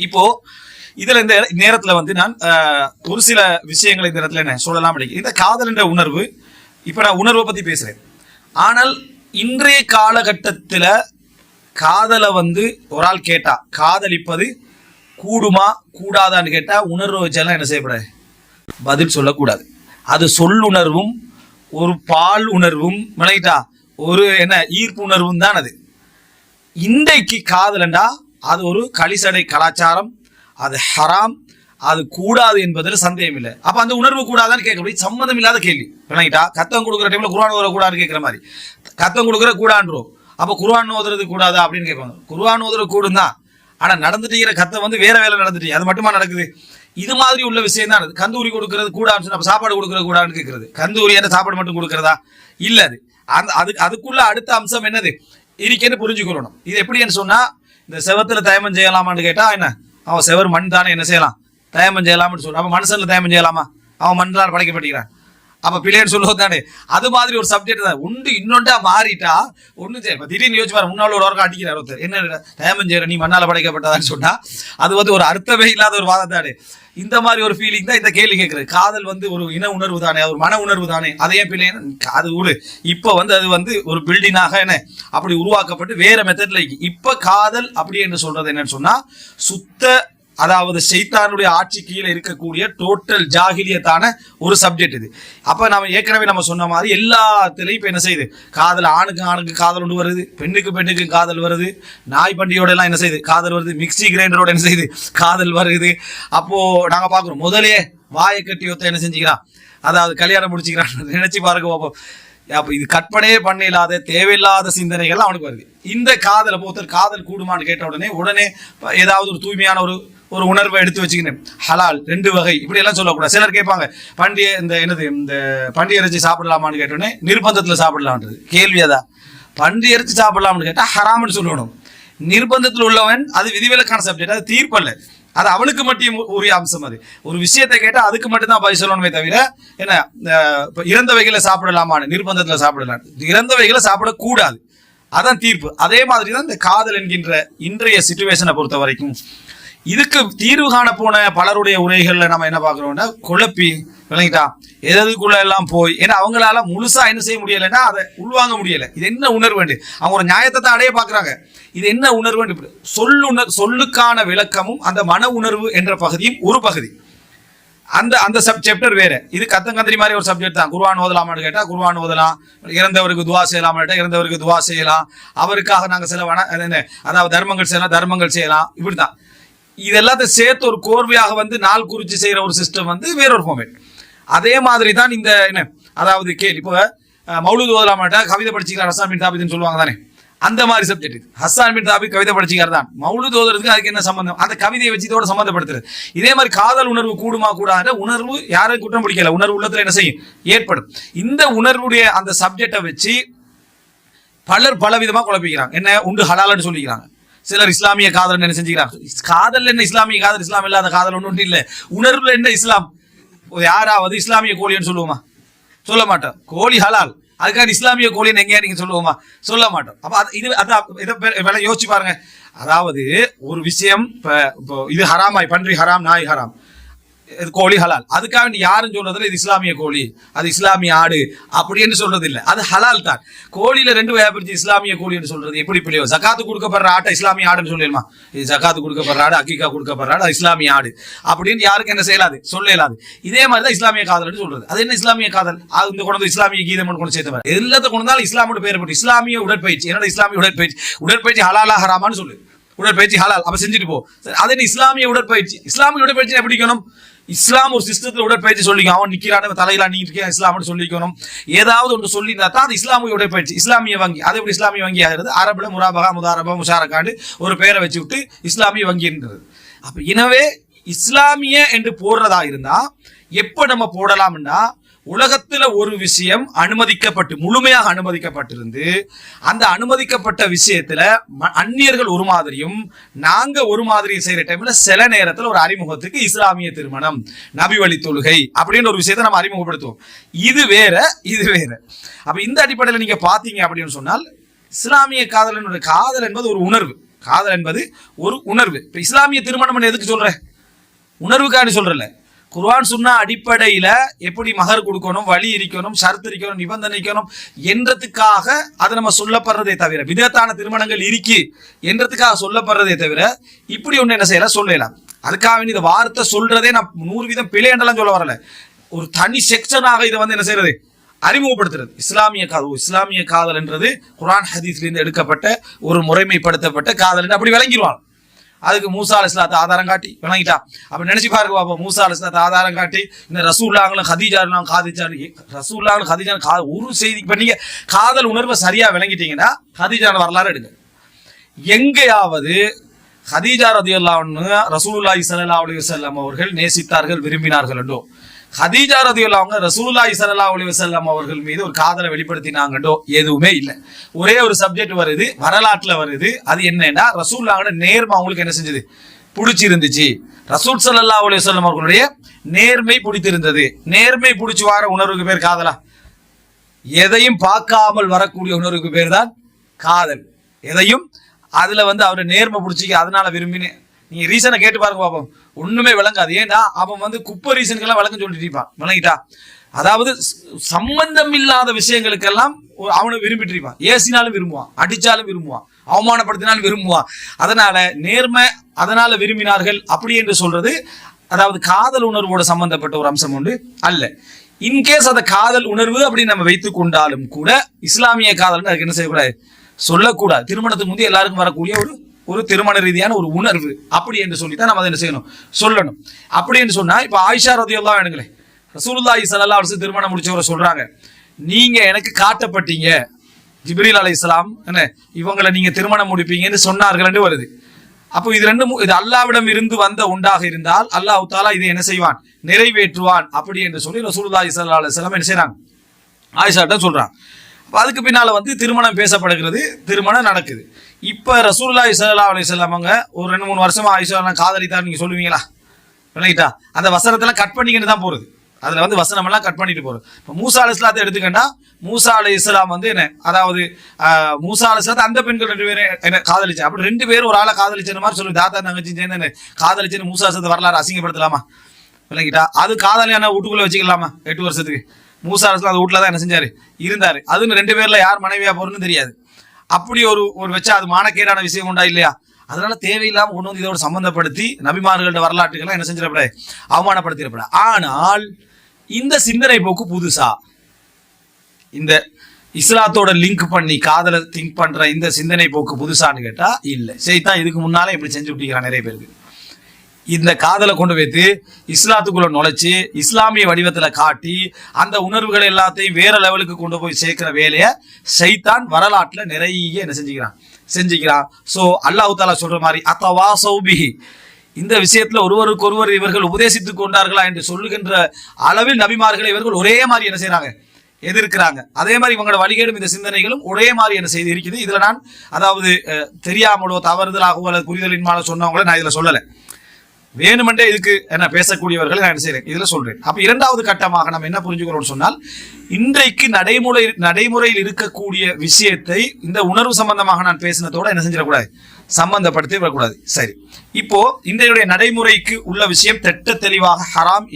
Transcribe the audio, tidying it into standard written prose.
இப்போ இதுல இந்த நேரத்துல வந்து நான் ஒரு சில விஷயங்களை இந்த இடத்துல என்ன சொல்லலாம். இந்த காதல் என்ற உணர்வு, இப்ப நான் உணர்வை பத்தி பேசுறேன். ஆனால் இன்றைய காலகட்டத்துல காதலை வந்து ஒரு ஆள் கேட்டா, காதலிப்பது கூடுமா கூடாதான்னு கேட்டா உணர்வு வச்செல்லாம் என்ன செய்யப்படாது, பதில் சொல்லக்கூடாது. அது சொல்லுணர்வும் ஒரு பால் உணர்வும் விளங்கிட்டா ஒரு என்ன ஈர்ப்பு உணர்வும் தான். அது இன்றைக்கு காதலண்டா அது ஒரு களிசடை கலாச்சாரம், அது ஹராம், அது கூடாது என்பதில் சந்தேகம் இல்லை. அப்ப அந்த உணர்வு கூடாதான்னு கேட்க சம்மந்தம் இல்லாத கேள்வி. விளங்கிட்டா கத்தம் கொடுக்குற டைம்ல குர்ஆன் ஓத கூடாதுன்னு கேட்கிற மாதிரி, கத்தம் கொடுக்குற கூடான்றோம், அப்ப குர்ஆன் ஓதுறது கூடாதா அப்படின்னு கேட்பாங்க. குர்ஆன் ஓதுறது கூடும் தான், ஆனா நடந்துட்டு கத்தை வந்து வேற வேலை நடந்துட்டு அது மட்டுமா நடக்குது. இது மாதிரி உள்ள விஷயம் தான். கந்தூரி கொடுக்கறது கூடாதுன்னு சொன்னா சாப்பாடு கொடுக்கறது கூடாதுன்னு கேட்கறது, கந்தூரி என்ன சாப்பாடு மட்டும் கொடுக்கறதா இல்ல. அது அதுக்குள்ள அடுத்த அம்சம் என்னது இருக்கேன்னு புரிஞ்சுக்கொள்ளணும். இது எப்படின்னு சொன்னா, இந்த செவத்துல தயமம் செய்யலாமான்னு கேட்டா என்ன, அவன் செவர் மண் தானே என்ன செய்யலாம், தயமம் செய்யலாம்னு சொல்றான். அப்ப மனுஷன்ல தயமம் செய்யலாமா, அவன் மண்ணால் படைக்கப்பட்டிருக்கிறான், அப்ப பிள்ளைன்னு சொல்லுவது தானே. அது மாதிரி ஒரு சப்ஜெக்ட் தான். ஒன்று இன்னொன்றா மாறிட்டா ஒன்றும் செய்ய. திடீர்னு யோசிச்சு பாரு, முன்னாள் ஒரு வாரம் அடிக்கிறார் ஒருத்தர், என்ன தயமம் செய்யற நீ மண்ணால படைக்கப்பட்டதான்னு சொன்னா அது வந்து ஒரு அர்த்தமே இல்லாத ஒரு வாதம் தானே. இந்த மாதிரி ஒரு ஃபீலிங் தான் இந்த கேள்வி கேட்கறது. காதல் வந்து ஒரு இன உணர்வு தானே, ஒரு மன உணர்வு தானே, அதையே பிள்ளைன்னு அது ஒரு இப்ப வந்து அது வந்து ஒரு பில்டிங்காக என்ன அப்படி உருவாக்கப்பட்டு வேற மெத்தட்ல இப்ப காதல் அப்படி என்று சொல்றது என்னன்னு சொன்னா, சுத்த அதாவது ஷைத்தானுடைய ஆட்சி கீழே இருக்கக்கூடிய டோட்டல் ஜாகிலியத்தான ஒரு சப்ஜெக்ட் இது. அப்ப நம்ம ஏற்கனவே நம்ம சொன்ன மாதிரி எல்லாத்திலையும் இப்ப என்ன செய்யுது, காதல் ஆணுக்கு ஆணுக்கு காதல் ஒன்று வருது, பெண்ணுக்கு பெண்ணுக்கு காதல் வருது, நாய் பண்டியோட எல்லாம் என்ன செய்யுது காதல் வருது, மிக்சி கிரைண்டரோட என்ன செய்யுது காதல் வருது. அப்போ நாங்க பாக்குறோம், முதலே வாயை கட்டி ஒத்த என்ன செஞ்சுக்கிறான், அதாவது கல்யாணம் முடிச்சுக்கிறான். நினைச்சு பாருங்க பாப்போம். அப்ப இது கற்பனையே பண்ண இல்லாத தேவையில்லாத சிந்தனைகள் அவனுக்கு வருது. இந்த காதலை போத்தல் காதல் கூடுமான்னு கேட்ட உடனே ஏதாவது ஒரு தூய்மையான ஒரு உணர்வை எடுத்து வச்சுக்கினேன், ஹலால் 2 வகை இப்படி எல்லாம் சொல்லக்கூடாது. சிலர் கேட்பாங்க, பண்டிகை இந்த பண்டிகை இறைச்சி சாப்பிடலாமான்னு கேட்டோடனே நிர்பந்தத்துல சாப்பிடலாம்ன்றது கேள்வி. அதான் பண்டிகை இறைச்சி சாப்பிடலாம்னு கேட்டா ஹராம்னு சொல்லணும். நிர்பந்தத்தில் உள்ளவன் அது விதிவிலக்கான சப்ஜெக்ட், அது தீர்ப்பல்ல, அது அவனுக்கு மட்டும் உரிய அம்சம். அது ஒரு விஷயத்தை கேட்டா அதுக்கு மட்டும்தான் பதில் சொல்லணுமே தவிர என்ன இறந்தவைகளை சாப்பிடலாமான்னு நிர்பந்தத்துல சாப்பிடலாம், இறந்தவைகளை சாப்பிடக்கூடாது, அதான் தீர்ப்பு. அதே மாதிரி தான் இந்த காதல் என்கின்ற இன்றைய சிச்சுவேஷனை பொறுத்த வரைக்கும் இதுக்கு தீர்வு காண போன பலருடைய உரைகள்ல நம்ம என்ன பாக்குறோம்னா, குழப்பி விளங்கிட்டா எதுக்குள்ள எல்லாம் போய், ஏன்னா அவங்களால முழுசா என்ன செய்ய முடியலைன்னா அதை உள்வாங்க முடியல. இது என்ன உணர்வு, அவங்க ஒரு நியாயத்தை தான் அடைய பாக்குறாங்க. இது என்ன உணர்வு, சொல்லுக்கான விளக்கமும் அந்த மன உணர்வு என்ற பகுதியும் ஒரு பகுதி. அந்த சாப்டர் வேற. இது கத்தங்கந்திரி மாதிரி ஒரு சப்ஜெக்ட் தான். குர்ஆன் ஓதலாமான்னு கேட்டா குர்ஆன் ஓதலாம், இறந்தவருக்கு துவா செய்யலாமா கேட்டா இறந்தவருக்கு துவா செய்யலாம், அவருக்காக நாங்க சில அதாவது தர்மங்கள் செய்யலாம், தர்மங்கள் செய்யலாம், இப்படிதான். இது எல்லாத்தையும் சேர்த்து ஒரு கோர்வையாக வந்து நாள் குறிச்சு செய்யற ஒரு சிஸ்டம் வந்து வேறொரு ஃபார்மேட். அதே மாதிரி தான் இந்த என்ன அதாவது கேள்வி, இப்போ மௌலூத் ஓதலாமாட்டா கவிதை படிச்சுக்கிறார் ஹஸ்ஸான் பின் தாபித்னு சொல்லுவாங்க தானே, அந்த மாதிரி சப்ஜெக்ட். ஹஸ்ஸான் பின் தாபித் கவிதை படிச்சுக்கார் தான், மௌலூத் ஓதுறதுக்கு அதுக்கு என்ன சம்பந்தம், அந்த கவிதையை வச்சு இதோட சம்பந்தப்படுத்துறது. இதே மாதிரி காதல் உணர்வு கூடுமா கூடாத உணர்வு யாரும் குற்றம் பிடிக்கல, உணர்வு உள்ளத்துல என்ன செய்யும் ஏற்படும். இந்த உணர்வுடைய அந்த சப்ஜெக்டை வச்சு பலர் பல விதமா குழப்பிக்கிறாங்க. என்ன உண்டு ஹலால்னு சொல்லிக்கிறாங்க. சிலர் இஸ்லாமிய காதல் என்ன செஞ்சுக்கிறாங்க, காதல் என்ன இஸ்லாமிய காதல், இஸ்லாம் இல்லாத காதல் ஒன்று இல்லை. உணர்வுல என்ன இஸ்லாம், யாராவது இஸ்லாமிய கோழின்னு சொல்லுவோமா, சொல்ல மாட்டோம். கோழி ஹலால், அதுக்காக இஸ்லாமிய கோழின்னு எங்கேயா நீங்க சொல்லுவோமா, சொல்ல மாட்டோம். அப்ப இது அதான் யோசிச்சு பாருங்க. அதாவது ஒரு விஷயம் இப்போ இது ஹராமாய், பன்றி ஹராம், நாய் ஹராம், கோழி ஹலால், அதுக்காக யாரும் சொல்றதுல இது இஸ்லாமிய கோழி, அது இஸ்லாமிய ஆடு அப்படின்னு சொல்றது இல்லை, அது ஹலால் தான். கோழியில 2 வகை பிரிச்சு இஸ்லாமிய கோழி என்று சொல்றது எப்படி பிள்ளையோ, ஜகாத்து கொடுக்கப்படுற ஆட்டை இஸ்லாமிய ஆடுன்னு சொல்லிடுமா, இது ஜகாத்து கொடுக்கப்படுற ஆடு, அக்கீகா கொடுக்கப்படுற ஆடு, இஸ்லாமிய ஆடு அப்படின்னு யாருக்கு என்ன செய்யலாது, சொல்ல இயலாது. இதே மாதிரி தான் இஸ்லாமிய காதல் சொல்றது. அது என்ன இஸ்லாமிய காதல், இந்த கொண்டு இஸ்லாமிய கீதம் கொண்டு சேர்த்து எல்லாத்த கொண்டாலும் இஸ்லாமோட பேர் போட்டு இஸ்லாமிய உடற்பயிற்சி. என்னோட இஸ்லாமிய உடற்பயிற்சி ஹலாலா ஹராமான்னு சொல்லு, உடற்பயிற்சி ஹலால், அப்ப செஞ்சுட்டு போ. அது என்ன இஸ்லாமிய உடற்பயிற்சி, இஸ்லாமிய உடற்பயிற்சி எப்படி இருக்கணும், இஸ்லாம் ஒரு சிஸ்டத்துல உடற்பயிற்சி சொல்லிக்கணும். அவன் நிக்கிறான தலையில நீ இருக்க இஸ்லாம்னு சொல்லிக்கணும். ஏதாவது ஒன்று சொல்லியிருந்தா தான் அது இஸ்லாமிய உடற்பயிற்சி. இஸ்லாமிய வங்கி, அது எப்படி இஸ்லாமிய வங்கி ஆகிறது, அரபுல முராபகா முதாரபா முஷாரக்காண்டு ஒரு பெயரை வச்சு விட்டு இஸ்லாமிய வங்கின்றது. அப்ப எனவே இஸ்லாமிய என்று போடுறதா இருந்தா எப்ப நம்ம போடலாம்னா, உலகத்துல ஒரு விஷயம் அனுமதிக்கப்பட்டு முழுமையாக அனுமதிக்கப்பட்டிருந்து அந்த அனுமதிக்கப்பட்ட விஷயத்துல அந்நியர்கள் ஒரு மாதிரியும் நாங்க ஒரு மாதிரியும் செய்யற டைம்ல சில நேரத்துல ஒரு அறிமுகத்துக்கு இஸ்லாமிய திருமணம், நபி வழி தொழுகை அப்படின்னு ஒரு விஷயத்தை நம்ம அறிமுகப்படுத்துவோம். இது வேற, இது வேற. அப்ப இந்த அடிப்படையில் நீங்க பாத்தீங்க அப்படின்னு சொன்னால், இஸ்லாமிய காதல் என்பது ஒரு உணர்வு. காதல் என்பது ஒரு உணர்வு. இப்ப இஸ்லாமிய திருமணம் எதுக்கு சொல்ற? உணர்வுக்காண்டி சொல்றல. குர்ஆன் சுன்னா அடிப்படையில எப்படி மகர் கொடுக்கணும், வழி இருக்கணும், ஷர்த் இருக்கணும், நிபந்தனை இருக்கணும் என்றதுக்காக அதை நம்ம சொல்லப்படுறதே தவிர, விதத்தான திருமணங்கள் இருக்கு என்றதுக்காக சொல்லப்படுறதே தவிர இப்படி ஒண்ணு என்ன செய்யலாம் சொல்லலாம். அதுக்காக இந்த வார்த்தை சொல்றதே நான் 100% பிழை என்றெல்லாம் சொல்ல வரல. ஒரு தனி செக்ஷனாக இதை என்ன செய்யறது, அறிமுகப்படுத்துறது. இஸ்லாமிய காதல் என்றது குர்ஆன் ஹதீஸ்ல இருந்து எடுக்கப்பட்ட ஒரு முறைமைப்படுத்தப்பட்ட காதல் என்று அப்படி விளங்கிடுவாங்க. அதுக்கு மூசா அலைஹிஸ்ஸலாத்தை ஆதாரம் காட்டி விளங்கிட்டா. அப்ப நினைச்சு பாருங்க பாப்பா, மூசா அலைஹிஸ்ஸலாத்தை ஆதாரம் காட்டி இந்த ரசூலுல்லாஹ்களும் ஹதீஜாவும் ரசூலுல்லாஹ்களும் ஹதீஜா ஒரு செய்தி பண்ணீங்க காதல் உணர்வை சரியா விளங்கிட்டீங்கன்னா ஹதீஜான வரலாறு எடுங்க. எங்கேயாவது ஹதீஜா ரலியல்லாஹு அன்ஹா ரசூலுல்லாஹி ஸல்லல்லாஹு அலைஹி வஸல்லம் அவர்கள் நேசித்தார்கள், விரும்பினார்கள் என்றோ, ஹதீஜா ரலியல்லாஹு அன்ஹா ரசூலுல்லாஹி ஸல்லல்லாஹு அலைஹி வஸல்லம் அவர்கள் மீது ஒரு காதலை வெளிப்படுத்தினாங்கன்றோ எதுவுமே இல்லை. ஒரே ஒரு சப்ஜெக்ட் வருது, வரலாற்றுல வருது. அது என்னன்னா ரசூலுல்லாஹோட நேர்மை அவங்களுக்கு என்ன செஞ்சது, பிடிச்சிருந்துச்சு. ரசூல் ஸல்லல்லாஹு அலைஹி வஸல்லம் அவர்களுடைய நேர்மை பிடித்திருந்தது. நேர்மை பிடிச்சி வர உணர்வுக்கு பேர் காதலா? எதையும் பார்க்காமல் வரக்கூடிய உணர்வுக்கு பேர் தான் காதல். எதையும் அதுல அவரை நேர்மை பிடிச்சிக்க, அதனால விரும்பினேன். நீங்க ரீசனை கேட்டு பாருங்க பாப்போம், ஒண்ணுமே விளங்காது. ஏன்னா அவன் குப்பை ரீசனுக்கெல்லாம் விளக்கம் சொல்லிட்டு இருப்பான், விளங்கிட்டா. அதாவது சம்பந்தம் இல்லாத விஷயங்களுக்கெல்லாம் அவனை விரும்பிட்டு இருப்பான். ஏசினாலும் விரும்புவான், அடிச்சாலும் விரும்புவான், அவமானப்படுத்தினாலும் விரும்புவான். அதனால நேர்மை, அதனால விரும்பினார்கள் அப்படி என்று சொல்றது அதாவது காதல் உணர்வோட சம்பந்தப்பட்ட ஒரு அம்சம் உண்டு அல்ல. இன்கேஸ் அந்த காதல் உணர்வு அப்படி நம்ம வைத்துக் கொண்டாலும் கூட இஸ்லாமிய காதல் அதுக்கு என்ன செய்யக்கூடாது, சொல்லக்கூடாது. திருமணத்துக்கு முந்தைய எல்லாருக்கும் வரக்கூடிய ஒரு திருமண ரீதியான ஒரு உணர்வு அப்படி என்று சொல்லித்தான் நம்ம அதை என்ன செய்யணும், சொல்லணும். அப்படி என்று சொன்னா இப்ப ஆயிஷா ரலியல்லாஹு அன்ஹா ரசூலுல்லாஹி ஸல்லல்லாஹு அலைஹி வஸல்லம் திருமணம் முடிச்சவரை சொல்றாங்க, நீங்க எனக்கு காட்டப்பட்டீங்க, ஜிப்ரீல் அலைஹிஸ்ஸலாம் என்ன இவங்களை நீங்க திருமணம் முடிப்பீங்கன்னு சொன்னார்கள் என்று வருது. அப்போ இது ரெண்டும் இது அல்லாஹ்விடம் இருந்து வந்த உண்டாக இருந்தால் அல்லாஹ் தஆலா இதை என்ன செய்வான், நிறைவேற்றுவான் அப்படி என்று சொல்லி ரசூலுல்லாஹி ஸல்லல்லாஹு அலைஹி வஸல்லம் என்ன செய்றாங்க, ஆயிஷாட்ட சொல்றாங்க. அதுக்கு பின்னால திருமணம் பேசப்படுகிறது, திருமணம் நடக்குது. இப்ப ரசூலுல்லாஹி ஸல்லல்லாஹு அலைஹி வஸல்லம் அவங்க ஒரு 2-3 வருஷமா ஆயிஷா காதலித்தார் நீங்க சொல்லுவீங்களா? விளங்கிட்டா? அந்த வசனத்தெல்லாம் கட் பண்ணிக்கிட்டு தான் போறது. அதுல வசனம் எல்லாம் கட் பண்ணிட்டு போறது. இப்ப மூசா அலைஹிஸ்ஸலாத்தை எடுத்துக்கண்டா, மூசா அலைஹிஸ்ஸலாம் என்ன அதாவது மூசா அலைஹிஸ்ஸலாத்தை அந்த பெண்கள் 2 பேரும் என்ன காதலிச்சு, அப்படி 2 பேரும் ஒரு ஆளை காதலிச்ச மாதிரி சொல்லி தாத்தா தங்கச்சி சேர்ந்து காதலிச்சுன்னு மூசா அலைஹிஸ்ஸலாத்தை வரலாறு அசிங்கப்படுத்தலாமா? விளங்கிட்டா? அது காதலியான வீட்டுக்குள்ள வச்சுக்கலாமா? 8 வருஷத்துக்கு மூசா அலைஹிஸ்ஸலாம் அந்த வீட்டுல தான் என்ன செஞ்சாரு, இருந்தாரு. அதுன்னு 2 பேர்ல யார் மனைவியா போறன்னு தெரியாது. அப்படி ஒரு வச்சா அது மானக்கேடான விஷயம் உண்டா இல்லையா? அதனால தேவையில்லாம கொண்டு இதோட சம்பந்தப்படுத்தி நபிமார்களோட வரலாற்றுகள்லாம் என்ன செஞ்சிடப்படாது, அவமானப்படுத்திடப்படாது. ஆனால் இந்த சிந்தனை போக்கு புதுசா, இந்த இஸ்லாத்தோட லிங்க் பண்ணி காதலை திங்க் பண்ற இந்த சிந்தனை போக்கு புதுசான்னு கேட்டா இல்ல. சைத்தான் இதுக்கு முன்னாலே இப்படி செஞ்சு விட்டுக்கிறான் நிறைய பேருக்கு. இந்த காதலை கொண்டு வைத்து இஸ்லாத்துக்குள்ள நுழைச்சு இஸ்லாமிய வடிவத்துல காட்டி அந்த உணர்வுகளை எல்லாத்தையும் வேற லெவலுக்கு கொண்டு போய் சேர்க்கிற வேலையை சைத்தான் வரலாற்றுல நிறைய என்ன செஞ்சுக்கிறான். சோ அல்லாஹ் தஆலா சொல்ற மாதிரி அத்தவாஸௌ பிஹி, இந்த விஷயத்துல ஒருவருக்கொருவர் இவர்கள் உபதேசித்துக் கொண்டார்களா என்று சொல்லுகின்ற அளவில் நபிமார்களை இவர்கள் ஒரே மாதிரி என்ன செய்யறாங்க, எதிர்க்கிறாங்க. அதே மாதிரி இவங்களோட வழிகேடும் இந்த சிந்தனைகளும் ஒரே மாதிரி என்ன செய்து இருக்குது. இதுல நான் அதாவது தெரியாமலோ தவறுதலாகவோ அல்லது புரிதலின்மாலோ சொன்னவங்கள நான் இதுல சொல்லலை. வேணுமென்றே இதுக்கு என்ன பேசக்கூடியவர்களை நான் என்ன செய்றேன், இதுல சொல்றேன். அப்ப 2வது கட்டமாக நம்ம என்ன புரிஞ்சுக்கிறோம்னு சொன்னால், இன்றைக்கு நடைமுறையில் இருக்கக்கூடிய விஷயத்தை இந்த உணர்வு சம்பந்தமாக நான் பேசினதோட என்ன செஞ்சிடக்கூடாது, சம்பந்தப்படுத்தி விடக்கூடாது. சரி, இப்போ இன்றைய நடைமுறைக்கு உள்ள விஷயம் தெட்ட தெளிவாக ஹராம்.